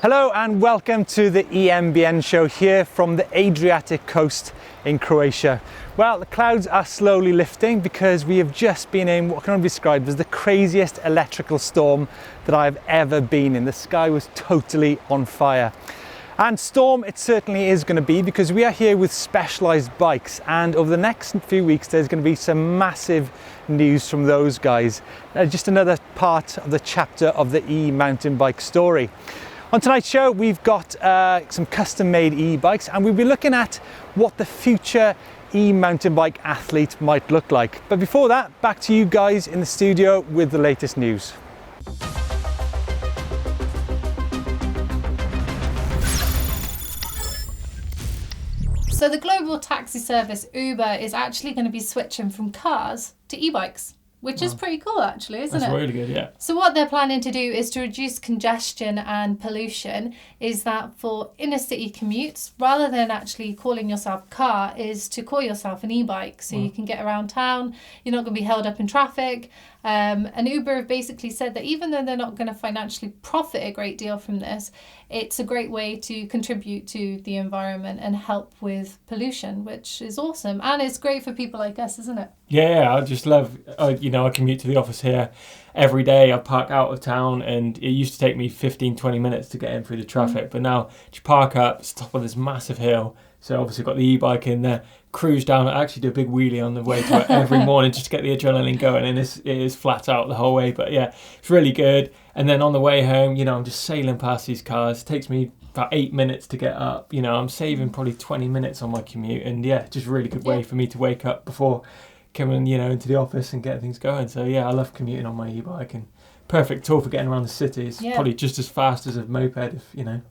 Hello and welcome to the EMBN show here from the Adriatic coast in Croatia. Well, the clouds are slowly lifting because we have just been in what can only be described as the craziest electrical storm that I've ever been in. The sky was totally on fire. And storm it certainly is going to be because we are here with Specialized Bikes, and over the next few weeks there's going to be some massive news from those guys. Just another part of the chapter of the e-mountain bike story. On tonight's show, we've got some custom-made e-bikes, and we'll be looking at what the future e-mountain bike athlete might look like. But before that, back to you guys in the studio with the latest news. So the global taxi service Uber is actually going to be switching from cars to e-bikes, which is pretty cool actually, isn't it? That's really good, yeah. So what they're planning to do is to reduce congestion and pollution, is that for inner city commutes, rather than actually calling yourself a car, is to call yourself an e-bike. So you can get around town, you're not going to be held up in traffic. And Uber have basically said that even though they're not going to financially profit a great deal from this, it's a great way to contribute to the environment and help with pollution, which is awesome. And it's great for people like us, isn't it? Yeah, I just love, I commute to the office here every day. I park out of town and it used to take me 15-20 minutes to get in through the traffic. But now you park up, it's top of this massive hill. So obviously got the e-bike in there, cruise down. I actually do a big wheelie on the way to it every morning just to get the adrenaline going, and it is flat out the whole way. But yeah, it's really good. And then on the way home, I'm just sailing past these cars. It takes me about 8 minutes to get up. I'm saving probably 20 minutes on my commute, and yeah, just a really good way for me to wake up before coming, into the office and get things going. So yeah, I love commuting on my e-bike, and perfect tool for getting around the city. It's probably just as fast as a moped, if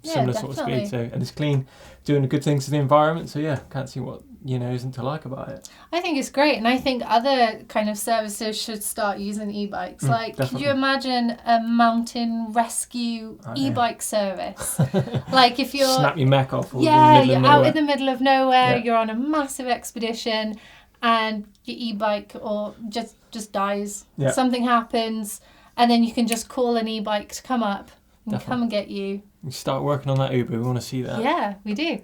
similar sort of speed. So, and it's clean, doing good things to the environment. So yeah, can't see what isn't to like about it. I think it's great, and I think other kind of services should start using e-bikes. Could you imagine a mountain rescue e-bike service? Like if you're snap your mech off. You're out in the middle of nowhere. You're on a massive expedition, and your e-bike or just dies. Something happens. And then you can just call an e-bike to come up and come and get you. We start working on that Uber. We want to see that. Yeah, we do.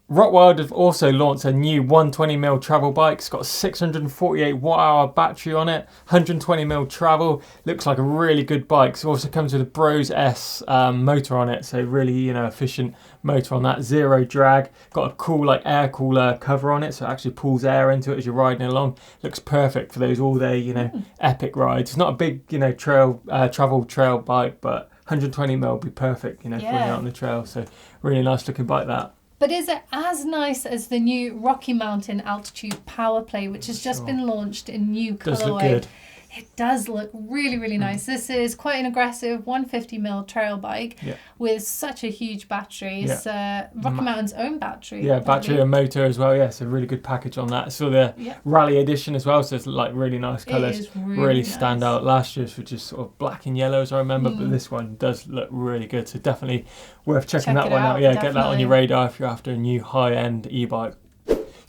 Rotwild have also launched a new 120mm travel bike. It's got a 648 watt-hour battery on it, 120mm travel. Looks like a really good bike. So it also comes with a Bros S motor on it. So really, efficient motor on that. Zero drag. Got a cool air cooler cover on it. So it actually pulls air into it as you're riding along. Looks perfect for those all-day, epic rides. It's not a big, travel trail bike, but 120mm would be perfect, for you out on the trail. So really nice looking bike that. But is it as nice as the new Rocky Mountain Altitude Power Play, which has just been launched in new colourway? Does look good. It does look really, really nice. This is quite an aggressive 150mm trail bike with such a huge battery. It's Rocky Mountain's own battery. Yeah, battery and motor as well. Yeah, it's a really good package on that. So the Rally Edition as well. So it's really nice colours. It is really nice. Stand out. Last year's were just sort of black and yellow, as I remember. But this one does look really good. So definitely worth checking that one out. Yeah, definitely. Get that on your radar if you're after a new high-end e-bike.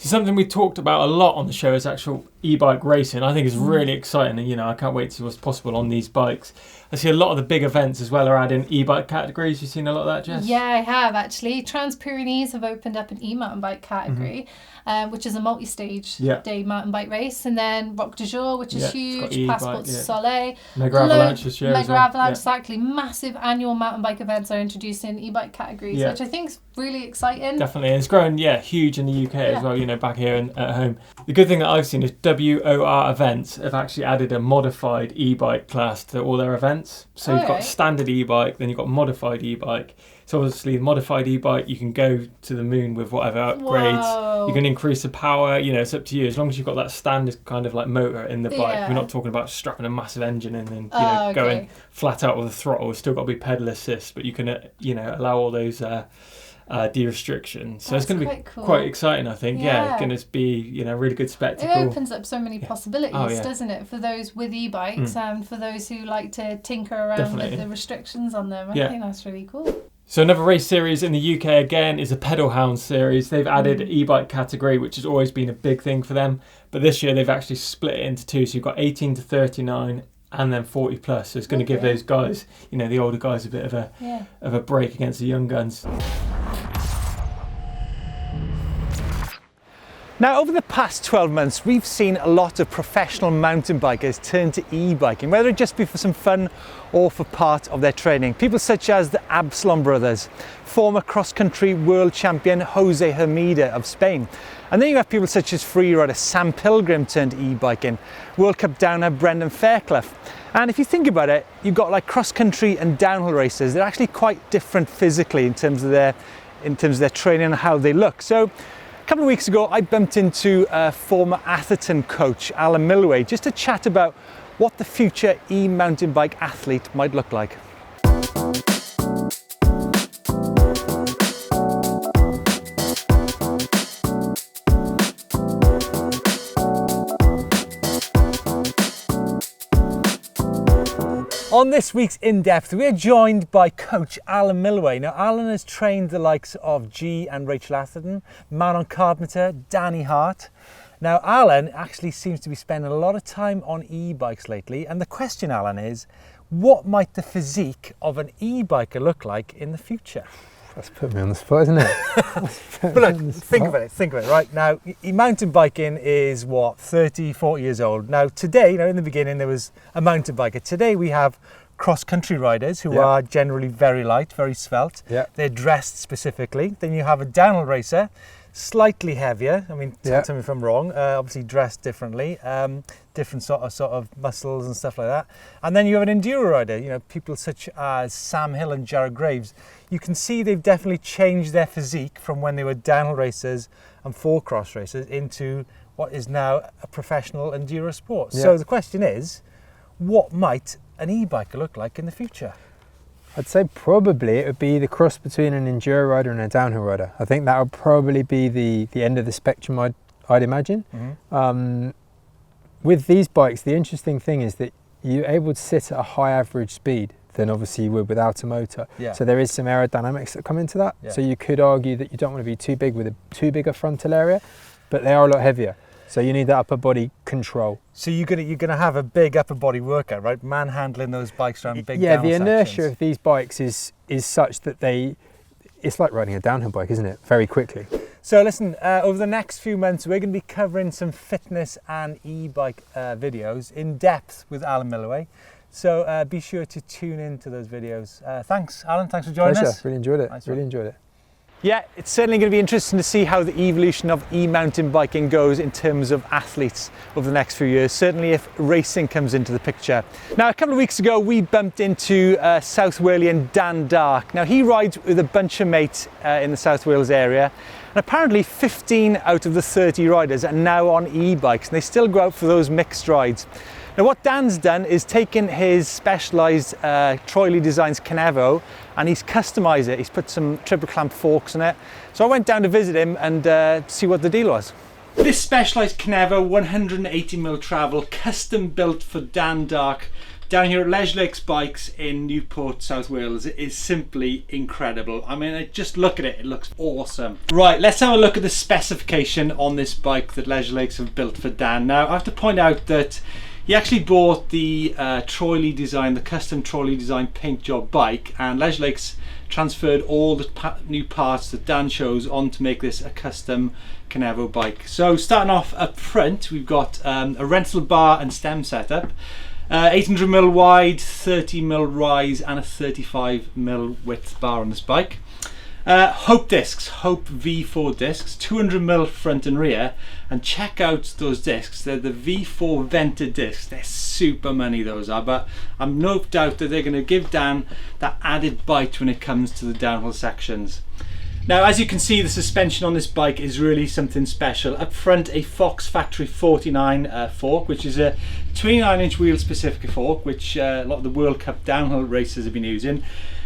So something we talked about a lot on the show is actual e-bike racing. I think it's really exciting, and I can't wait to see what's possible on these bikes. I see a lot of the big events as well are adding e-bike categories. You've seen a lot of that, Jess? Yeah, I have actually. Trans-Pyrenees have opened up an e-mountain bike category, which is a multi-stage day mountain bike race, and then Rock du Jour, which is huge, Passport Soleil, Mega Avalanche this year as well. Avalanche, exactly. Massive annual mountain bike events are introducing e-bike categories, which I think is really exciting. Definitely, and it's growing huge in the UK as well. Back here and at home. The good thing that I've seen is WOR Events have actually added a modified e-bike class to all their events. So you've got standard e-bike, then you've got modified e-bike. So obviously the modified e-bike, you can go to the moon with whatever upgrades. Whoa. You can increase the power, it's up to you. As long as you've got that standard kind of motor in the bike. We're not talking about strapping a massive engine in and going flat out with the throttle. It's still got to be pedal assist, but you can allow all those de-restrictions. So it's going to be quite exciting, I think. Yeah, it's going to be a really good spectacle. It opens up so many possibilities, doesn't it, for those with e-bikes and for those who like to tinker around with the restrictions on them. I think that's really cool. So another race series in the UK again is a Pedal Hound series. They've added e-bike category, which has always been a big thing for them. But this year they've actually split it into two. So you've got 18 to 39 and then 40 plus. So it's going to give those guys, you know, the older guys a bit of a break against the young guns. Now, over the past 12 months, we've seen a lot of professional mountain bikers turn to e-biking, whether it just be for some fun or for part of their training. People such as the Absalom brothers, former cross-country world champion Jose Hermida of Spain. And then you have people such as freerider Sam Pilgrim turned e-biking, World Cup downer Brendan Fairclough. And if you think about it, you've got like cross-country and downhill racers. They're actually quite different physically in terms of their training and how they look. So, a couple of weeks ago, I bumped into former Atherton coach, Alan Millway, just to chat about what the future e-mountain bike athlete might look like. On this week's In Depth, we are joined by coach Alan Millway. Now, Alan has trained the likes of G and Rachel Atherton, Manon Carpenter, Danny Hart. Now, Alan actually seems to be spending a lot of time on e-bikes lately. And the question, Alan, is what might the physique of an e-biker look like in the future? That's put me on the spot, isn't it? But look, think of it, right? Now, mountain biking is what, 30, 40 years old. Now, today, in the beginning, there was a mountain biker. Today, we have cross-country riders who are generally very light, very svelte. Yeah. They're dressed specifically. Then you have a downhill racer, slightly heavier. I mean, tell me if I'm wrong. Obviously dressed differently, different sort of muscles and stuff like that. And then you have an enduro rider. People such as Sam Hill and Jared Graves. You can see they've definitely changed their physique from when they were downhill racers and four-cross racers into what is now a professional enduro sport. Yeah. So the question is, what might an e-biker look like in the future? I'd say probably it would be the cross between an enduro rider and a downhill rider. I think that would probably be the end of the spectrum, I'd imagine. Mm-hmm. With these bikes, the interesting thing is that you're able to sit at a high average speed than obviously you would without a motor. Yeah. So there is some aerodynamics that come into that. Yeah. So you could argue that you don't want to be too big with a too big a frontal area, but they are a lot heavier. So you need that upper body control. So you're gonna have a big upper body workout, right? Manhandling those bikes around big down sections. Inertia of these bikes is such that it's like riding a downhill bike, isn't it? Very quickly. So listen, over the next few months, we're going to be covering some fitness and e-bike videos in depth with Alan Millway. So be sure to tune in to those videos. Thanks, Alan. Thanks for joining us. Really enjoyed it. Really enjoyed it. Yeah, it's certainly going to be interesting to see how the evolution of e-mountain biking goes in terms of athletes over the next few years, certainly if racing comes into the picture. Now, a couple of weeks ago, we bumped into South Walian Dan Dark. Now, he rides with a bunch of mates in the South Wales area, and apparently 15 out of the 30 riders are now on e-bikes, and they still go out for those mixed rides. Now, what Dan's done is taken his specialised Troy Lee Designs Kenevo and he's customised it. He's put some triple clamp forks in it. So I went down to visit him and see what the deal was. This specialised Kenevo 180mm travel, custom built for Dan Dark, down here at Leisure Lakes Bikes in Newport, South Wales, is simply incredible. I mean, just look at it, it looks awesome. Right, let's have a look at the specification on this bike that Leisure Lakes have built for Dan. Now, I have to point out that he actually bought the Troy Lee Design, the custom Troy Lee Design paint job bike, and Leisure Lakes transferred all the new parts that Dan chose on to make this a custom Kenevo bike. So starting off up front, we've got a rental bar and stem setup, 800mm wide, 30mm rise, and a 35mm width bar on this bike. Hope discs, Hope V4 discs, 200mm front and rear, and check out those discs. They're the V4 vented discs. They're super money, those are, but I'm no doubt that they're going to give Dan that added bite when it comes to the downhill sections. Now, as you can see, the suspension on this bike is really something special. Up front, a Fox Factory 49 fork, which is a 29-inch wheel specific fork, which a lot of the World Cup downhill racers have been using.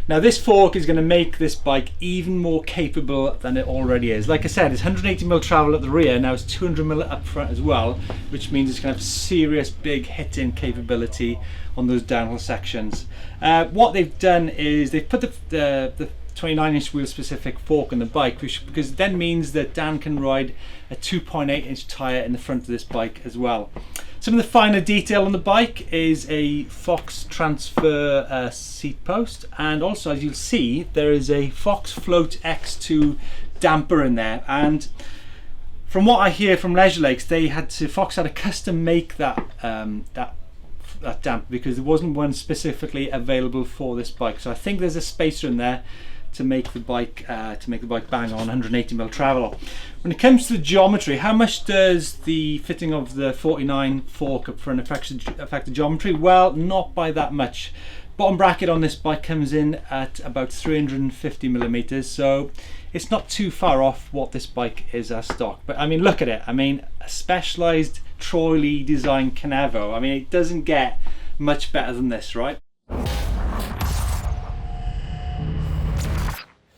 Now, this fork is going to make this bike even more capable than it already is. Like I said, it's 180mm travel at the rear, now it's 200mm up front as well, which means it's going to have serious big hitting capability on those downhill sections. What they've done is they've put the 29-inch wheel specific fork on the bike, because it then means that Dan can ride a 2.8-inch tyre in the front of this bike as well. Some of the finer detail on the bike is a Fox transfer seat post, and also, as you'll see, there is a Fox Float X2 damper in there. And from what I hear from Leisure Lakes, Fox had to custom make that damper because there wasn't one specifically available for this bike. So I think there's a spacer in there to make the bike bang on 180mm travel. When it comes to the geometry, how much does the fitting of the 49 fork up front affect the geometry? Well, not by that much. Bottom bracket on this bike comes in at about 350mm, so it's not too far off what this bike is as stock. But I mean, look at it. I mean, a specialized Troy Lee design Canevo. I mean, it doesn't get much better than this, right?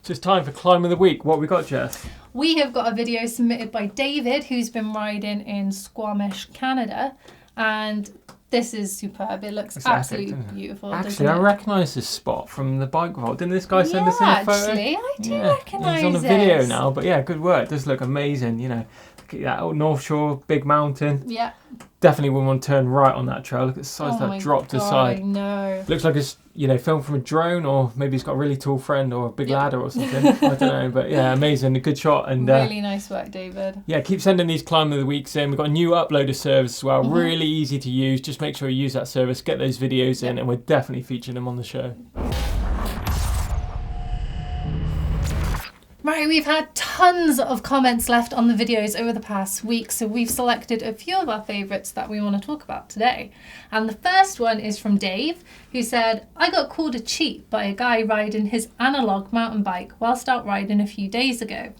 So it's time for Climb of the Week. What have we got, Jess? We have got a video submitted by David, who's been riding in Squamish, Canada, and this is superb. It looks absolutely beautiful. Actually, I recognise this spot from the bike vault. Didn't this guy send us in a photo? Actually, I do recognise it. He's on the video now, but yeah, good work. It does look amazing. You know, look at that old North Shore, big mountain. Yeah. Definitely wouldn't want to turn right on that trail. Look at the size of that drop to the side. I know. Looks like it's, you know, filmed from a drone, or maybe he's got a really tall friend or a big ladder or something. I don't know, but yeah, amazing. A good shot. And really nice work, David. Yeah, keep sending these Climb of the Weeks in. We've got a new uploader service as well. Really easy to use. Just make sure you use that service, get those videos in, and we're definitely featuring them on the show. Right, we've had tons of comments left on the videos over the past week, so we've selected a few of our favourites that we want to talk about today. And the first one is from Dave, who said, I got called a cheat by a guy riding his analogue mountain bike whilst out riding a few days ago.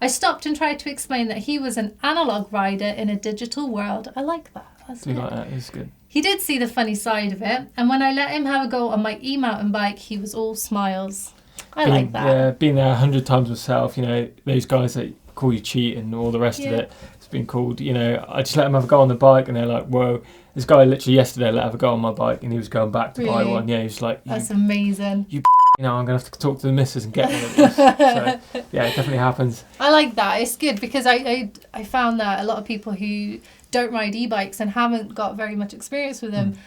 I stopped and tried to explain that he was an analogue rider in a digital world. I like that. That's good. Like that. It's good. He did see the funny side of it, and when I let him have a go on my e-mountain bike, he was all smiles. I like that. Yeah, been there 100 times myself. You know, those guys that call you cheat and all the rest of it. It's been called, you know, I just let them have a go on the bike and they're like, whoa. This guy literally yesterday let have a go on my bike and he was going back to buy one. Yeah, he was like, that's amazing. You know, I'm going to have to talk to the missus and get one of these. So, yeah, it definitely happens. I like that. It's good because I found that a lot of people who don't ride e-bikes and haven't got very much experience with them,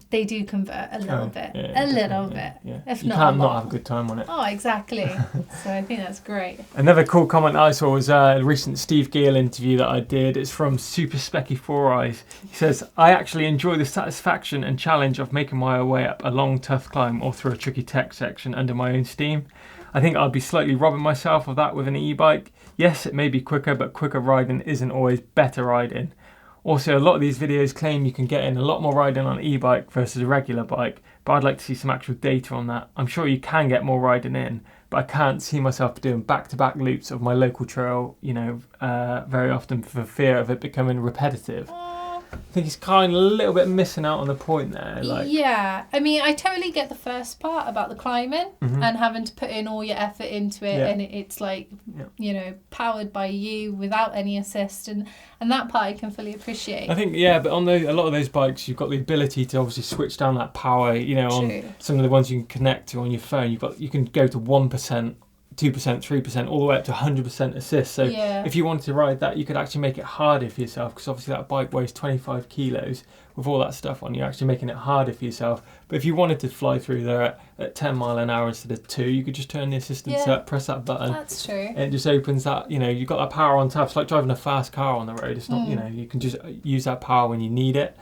they do convert a little bit. Yeah, a little bit. Yeah. If you not can't not have a good time on it. Oh, exactly. So I think that's great. Another cool comment I saw was a recent Steve Gill interview that I did. It's from Super Specky 4 Eyes. He says, I actually enjoy the satisfaction and challenge of making my way up a long, tough climb or through a tricky tech section under my own steam. I think I'd be slightly robbing myself of that with an e-bike. Yes, it may be quicker, but quicker riding isn't always better riding. Also, a lot of these videos claim you can get in a lot more riding on an e-bike versus a regular bike, but I'd like to see some actual data on that. I'm sure you can get more riding in, but I can't see myself doing back-to-back loops of my local trail, you know, very often for fear of it becoming repetitive. I think he's kind of a little bit missing out on the point there. Like, yeah, I mean, I totally get the first part about the climbing and having to put in all your effort into it, and it's like, you know, powered by you without any assist, and that part I can fully appreciate. I think, but on a lot of those bikes, you've got the ability to obviously switch down that power. You know, on some of the ones you can connect to on your phone, you can go to 1%. 2%, 3%, all the way up to 100% assist. So if you wanted to ride that, you could actually make it harder for yourself, because obviously that bike weighs 25 kilos with all that stuff on. You're actually making it harder for yourself. But if you wanted to fly through there at 10 mile an hour instead of 2, you could just turn the assistance up, press that button. That's true. And it just opens that, you know, you've got that power on tap. It's like driving a fast car on the road. It's not, you know, you can just use that power when you need it.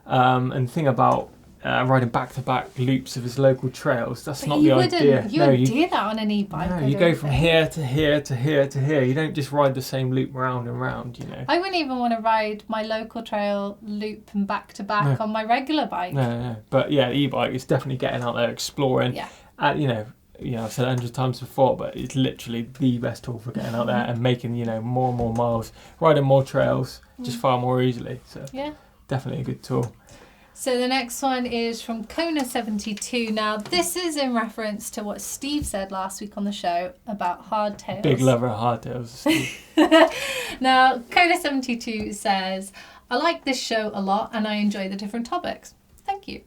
And the thing about riding back-to-back loops of his local trails, that's not the idea. You wouldn't do that on an e-bike. No, you go from here to here to here to here. You don't just ride the same loop round and round, you know. I wouldn't even want to ride my local trail loop and back-to-back on my regular bike. No. But yeah, the e-bike is definitely getting out there, exploring. Yeah. You know, I've said it 100 times before, but it's literally the best tool for getting out there and making, you know, more and more miles, riding more trails, just far more easily. So definitely a good tool. So the next one is from Kona72. Now, this is in reference to what Steve said last week on the show about hardtails. Big lover of hardtails, Steve. Now, Kona72 says, I like this show a lot and I enjoy the different topics. Thank you.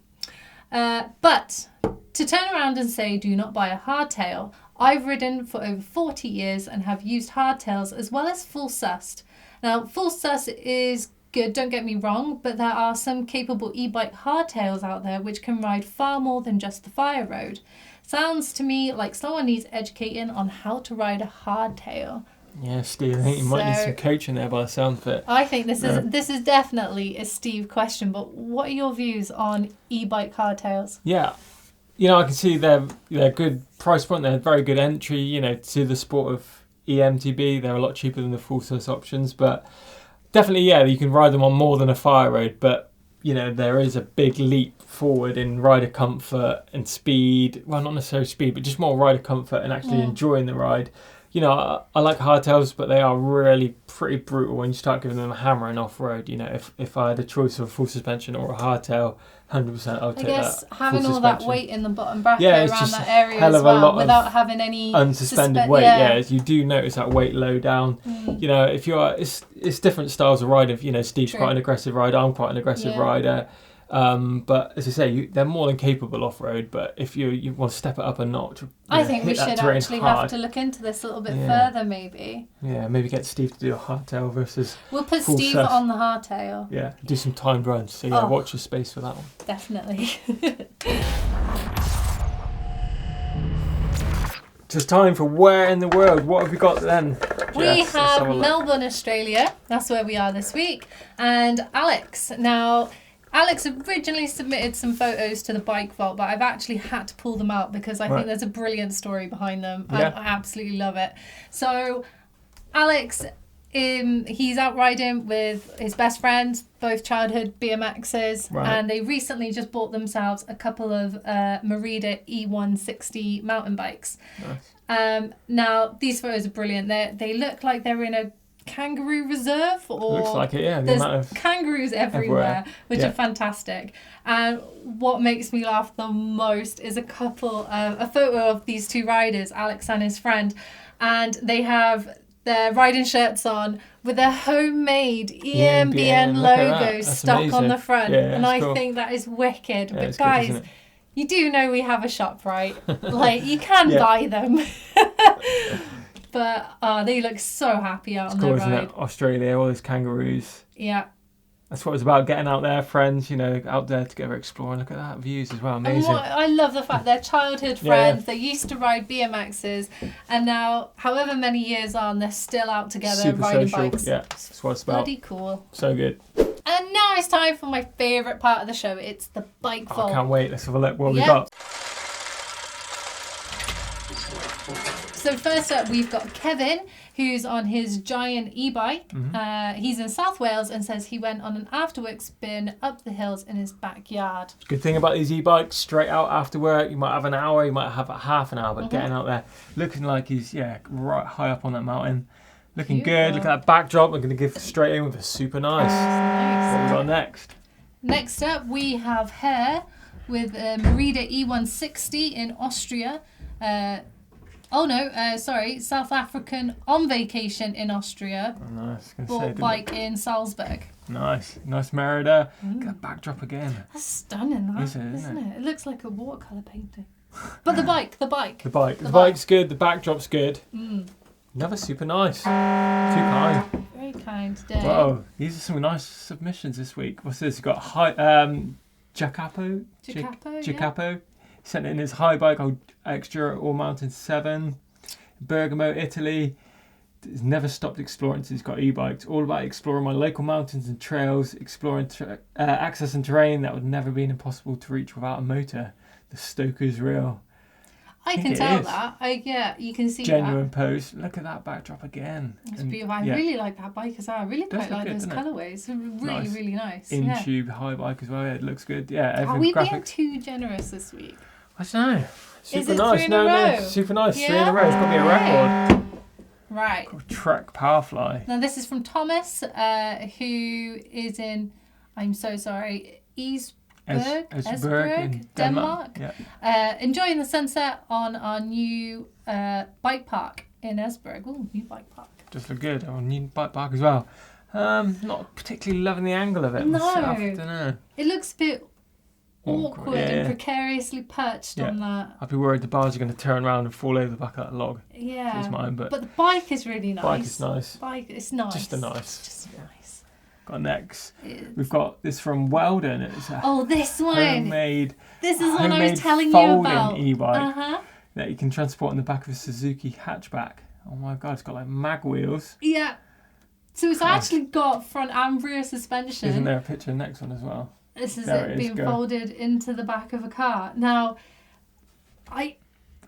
But to turn around and say, do not buy a hardtail, I've ridden for over 40 years and have used hardtails as well as full sust. Now, full sus is good, don't get me wrong, but there are some capable e-bike hardtails out there which can ride far more than just the fire road. Sounds to me like someone needs educating on how to ride a hardtail. Yeah, Steve, I think you might need So- some coaching there by the sound of it. I think this is definitely a Steve question, but what are your views on e-bike hardtails? Yeah, you know, I can see they're good price point. They're very good entry, you know, to the sport of eMTB. They're a lot cheaper than the full size options, but definitely, yeah, you can ride them on more than a fire road. But you know, there is a big leap forward in rider comfort and speed. Well, not necessarily speed, but just more rider comfort and actually enjoying the ride. You know, I like hardtails, but they are really pretty brutal when you start giving them a hammer and off-road. You know, if I had a choice of a full suspension or a hardtail, 100% I would take that. I guess full having all suspension. that weight in the bottom bracket Yeah, it's around just that area hell as of a lot well, of without having any unsuspended weight. Yeah, you do notice that weight low down. You know, if you are, it's different styles of riding. You know, Steve's True. quite an aggressive rider. I'm quite an aggressive rider. But as I say, they're more than capable off road. But if you want to step it up a notch, I think we hit that should terrain actually hard. have to look into this a little bit Yeah. further, maybe. Yeah, maybe get Steve to do a hardtail versus. We'll put full Steve sus. on the hardtail. Yeah, do some timed runs. So yeah, Oh. watch your space for that one. Definitely. Just time for where in the world? What have we got then? We Jess, let's have a look. Melbourne, Australia. That's where we are this week. And Alex. Now, Alex originally submitted some photos to the Bike Vault, but I've actually had to pull them out because I think there's a brilliant story behind them. Yeah. I absolutely love it. So, Alex, he's out riding with his best friends, both childhood BMXers, Right. and they recently just bought themselves a couple of Merida E160 mountain bikes. Nice. Now, these photos are brilliant. They look like they're in a kangaroo reserve, or Looks like it, yeah. The there's amount of kangaroos everywhere, which Yeah. are fantastic. And what makes me laugh the most is a photo of these two riders, Alex and his friend, and they have their riding shirts on with their homemade EMBN look at that. logo That's stuck on amazing. the front. Yeah, And that's I cool. think that is wicked. Yeah, But it's good, guys, isn't it? you do know we have a shop, right? Like, you can Yeah. buy them. But they look so happy out It's on cool, their isn't ride. it? Australia, all those kangaroos. Yeah. That's what it's about, getting out there, friends, you know, out there together exploring. Look at that, views as well, And amazing. I love the fact they're childhood Yeah. friends. They used to ride BMXs, and now, however many years on, they're still out together Super riding social, bikes. yeah, that's what it's about. Bloody cool. So good. And now it's time for my favourite part of the show. It's the Bike I Vault. can't wait, let's have a look what we Yeah. got. So first up, we've got Kevin, who's on his giant e-bike. Mm-hmm. He's in South Wales and says he went on an after-work spin up the hills in his backyard. Good thing about these e-bikes, straight out after work, you might have an hour, you might have a half an hour, but getting out there, looking like he's, right high up on that mountain. Looking good, Beautiful. look at that backdrop, I'm going to give straight in with a super nice. Nice. What we got next? Next up, we have Hare with a Merida E160 in Austria. South African on vacation in Austria. Oh, nice. Gonna say, Bought didn't bike in Salzburg. it? Nice Merida. Look at that backdrop again. That's stunning, that, Is it, isn't it? It looks like a watercolour painting. But the bike. The The bike's good, the backdrop's good. Mm. Another super nice. Too kind. Very kind today. Whoa, these are some nice submissions this week. What's this? You've got Jacapo. Jacapo. He sent in his high bike, Extra All Mountain 7. Bergamo, Italy. He's never stopped exploring since he's got e-bikes. All about exploring my local mountains and trails, exploring access and terrain that would never been impossible to reach without a motor. The Stoker's real. I think can it tell is. that. You can see Genuine post. Look at that backdrop again. that. It's And, beautiful. I yeah, really like that bike as well. I really Does quite look like good, those doesn't it? colourways. They're really, Nice. really nice. in Yeah. tube high bike as well. Yeah, it looks good. Yeah, Are we being graphics. too generous this week? I don't know. Super it nice. 3 in a No, row? super nice. 3 in Yeah? a row. It's got to be a record. Right. Trek Powerfly. Now this is from Thomas, who is in, I'm so sorry, Esbjerg in Denmark. Yeah. Enjoying the sunset on our new bike park in Esbjerg. Ooh, new bike park. Just look good. On new bike park as well. Not particularly loving the angle of it No. myself. Don't know. It looks a bit awkward and yeah. precariously perched on that. I'd be worried the bars are going to turn around and fall over the back of that log. Yeah. Is mine, but the bike is really nice. bike is nice. Bike, it's nice. Just a nice. Just nice. Got next. We've got this from Weldon. It's a this one. homemade. This is what I was telling you folding about. e-bike that you can transport on the back of a Suzuki hatchback. Oh my god, it's got like mag wheels. Yeah. So it's actually got front and rear suspension. Isn't there a picture of the next one as well? This is it being folded into the back of a car. Now,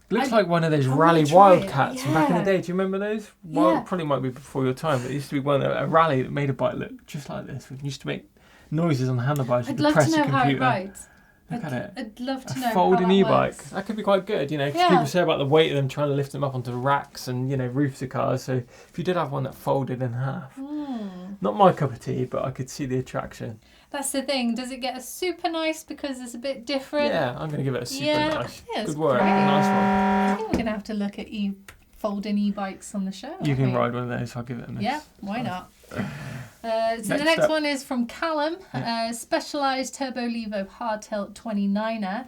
Looks like one of those rally Wildcats from back in the day. Do you remember those? Well, probably might be before your time, but it used to be a rally that made a bike look just like this. It used to make noises on the handlebars. I'd love to know how it rides. Look at it. I'd love to know. A folding e-bike. Works. That could be quite good, you know, because people say about the weight of them trying to lift them up onto racks and, you know, roofs of cars. So if you did have one that folded in half, not my cup of tea, but I could see the attraction. That's the thing. Does it get a super nice because it's a bit different? Yeah, I'm going to give it a super nice. Yeah, good work. Great. Nice one. I think we're going to have to look at folding e-bikes on the show. You can ride one of those. I'll give it a miss. Yeah, why not? So the next one is from Callum, Specialised Turbo Levo Hardtail 29er.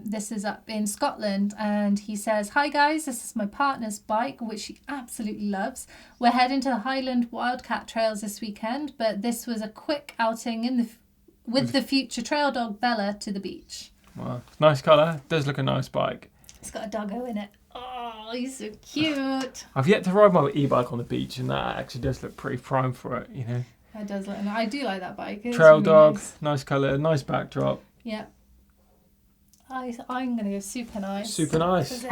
This is up in Scotland, and he says, "Hi guys, this is my partner's bike, which she absolutely loves. We're heading to the Highland Wildcat Trails this weekend, but this was a quick outing with the future trail dog Bella to the beach." Well, nice colour. Does look a nice bike. It's got a doggo in it. Oh, he's so cute. I've yet to ride my e-bike on the beach, and that actually does look pretty prime for it, you know. That does look, and I do like that bike. It's Trail really dog, nice colour, nice backdrop. Yeah. I'm going to go super nice. Super nice. So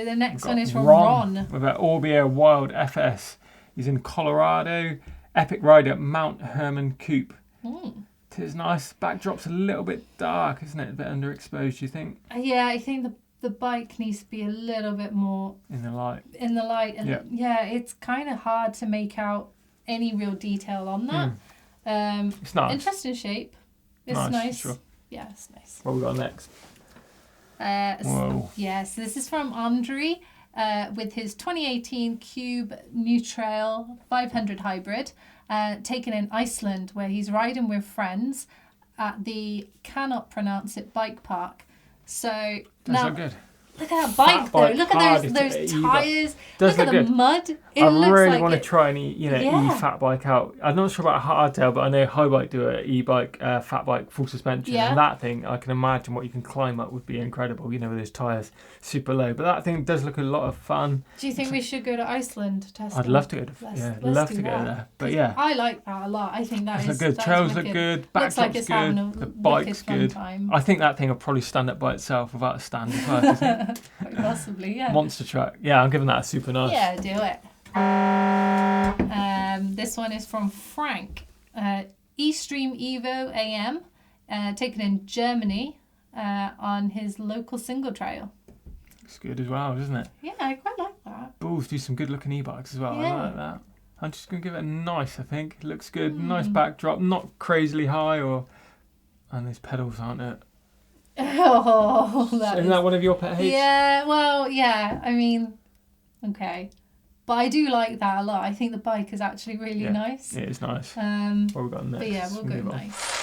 the next one is from Ron. With an Orbea Wild FS. He's in Colorado. Epic rider, Mount Herman Coupe. It is nice. Backdrop's a little bit dark, isn't it? A bit underexposed, do you think? Yeah, I think the bike needs to be a little bit more in the light. And it's kind of hard to make out any real detail on that. It's nice. Interesting shape. It's nice. Sure. Yeah, it's nice. What have we got next? Whoa. So this is from Andre with his 2018 Cube New Trail 500 hybrid, taken in Iceland, where he's riding with friends at the cannot pronounce it bike park. So now, look good. Look at that bike though. Look at those tyres. Look at the mud. I really want to try an e-fat bike out. I'm not sure about a hardtail, but I know High-Bike do an e-bike, fat bike, full suspension. And that thing, I can imagine what you can climb up would be incredible, you know, with those tyres super low. But that thing does look a lot of fun. Do you think we should go to Iceland to test I'd love to go to go there. But yeah. I like that a lot. I think that is good. Trails look good. Backdrop's good. The bike's good. Time. I think that thing will probably stand up by itself without a stand as well, doesn't it? Possibly, yeah. Monster truck. Yeah, I'm giving that a super nice. Yeah, do it. This one is from Frank. eStream Evo AM, taken in Germany on his local single trail. It's good as well, doesn't it? Yeah, I quite like that. Bulls do some good looking e-bikes as well. Yeah. I like that. I'm just going to give it a nice, I think. It looks good. Nice backdrop, not crazily high and those pedals aren't it? Oh, isn't that one of your pet hates? Yeah, well, yeah. I mean, okay. But I do like that a lot. I think the bike is actually really nice. It is nice. What have we got next? But yeah, we'll go nice.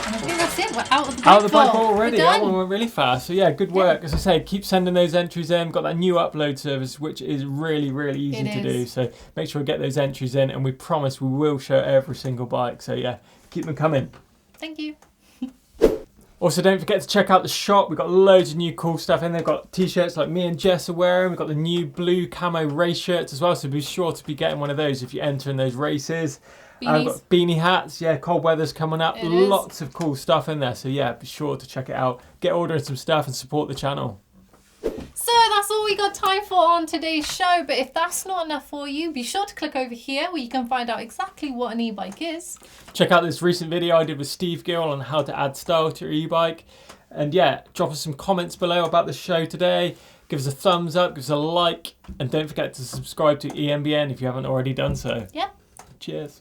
And I think that's it. We're out of the bike Out of the bike vault already. That one went really fast. So yeah, good work. As I say, keep sending those entries in. We've got that new upload service, which is really, really easy to do. So make sure we get those entries in, and we promise we will show every single bike. So yeah, keep them coming. Thank you. Also, don't forget to check out the shop. We've got loads of new cool stuff in there. We've got t-shirts like me and Jess are wearing. We've got the new blue camo race shirts as well. So be sure to be getting one of those if you enter in those races. We've got beanie hats. Yeah, cold weather's coming up. Lots of cool stuff in there. So yeah, be sure to check it out. Get ordering some stuff and support the channel. So that's all we got time for on today's show. But if that's not enough for you, be sure to click over here where you can find out exactly what an e-bike is. Check out this recent video I did with Steve Gill on how to add style to your e-bike. And yeah, drop us some comments below about the show today. Give us a thumbs up, give us a like. And don't forget to subscribe to EMBN if you haven't already done so. Yeah. Cheers.